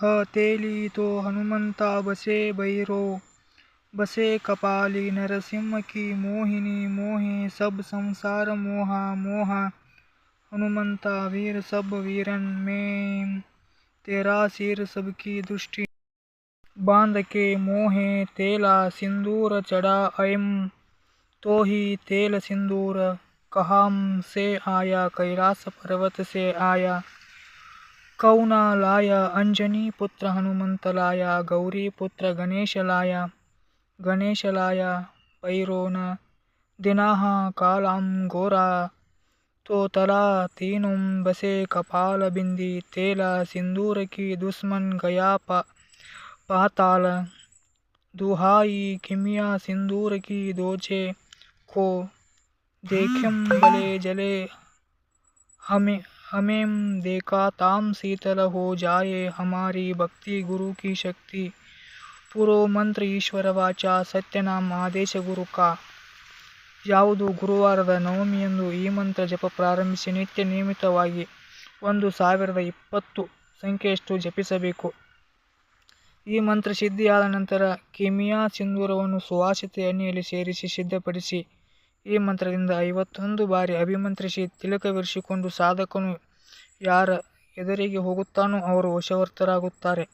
तेली तो हनुमंता बसे भैरो बसे कपाली नरसिंह की मोहिनी मोहे सब संसार मोहा मोहा हनुमंता वीर सब वीरन में तेरा सिर सबकी दृष्टि बांध के मोहे तेला सिंदूर चढ़ा अयम तो ही तेल सिंदूर कहाम से आया कैलास पर्वत से आया कौन लाया अंजनी पुत्र हनुमंत लाया गौरी पुत्र गणेश लाया पैरोन दिनाह कालाम गोरा तो तला तीनुम बसे कपाल बिंदी तेला सिंदूर की दुश्मन गया पाताल दुहाई किमिया सिंदूर की दोचे को देखें बले जले हमें देखा ताम शीतल हो जाए हमारी भक्ति गुरु की शक्ति पुरो मंत्र ಈಶ್ವರ ವಾಚ ಸತ್ಯನಾಮ ಆದೇಶ ಗುರು ಕಾ. ಯಾವುದು ಗುರುವಾರದ ನವಮಿಯಂದು ಈ ಮಂತ್ರ ಜಪ ಪ್ರಾರಂಭಿಸಿ ನಿತ್ಯ ನಿಯಮಿತವಾಗಿ 1020 ಸಂಖ್ಯೆಯಷ್ಟು ಜಪಿಸಬೇಕು. ಈ ಮಂತ್ರ ಸಿದ್ಧಿಯಾದ ನಂತರ ಕಿಮಿಯಾ ಸಿಂಧೂರವನ್ನು ಸುವಾಸಿತ ಎಣ್ಣೆಯಲ್ಲಿ ಸೇರಿಸಿ ಸಿದ್ಧಪಡಿಸಿ ಈ ಮಂತ್ರದಿಂದ 51 ಬಾರಿ ಅಭಿಮಂತ್ರಿಸಿ ತಿಲಕವಿರಿಸಿಕೊಂಡು ಸಾಧಕನು ಯಾರ ಎದುರಿಗೆ ಹೋಗುತ್ತಾನೋ ಅವರು ವಶವರ್ತರಾಗುತ್ತಾರೆ.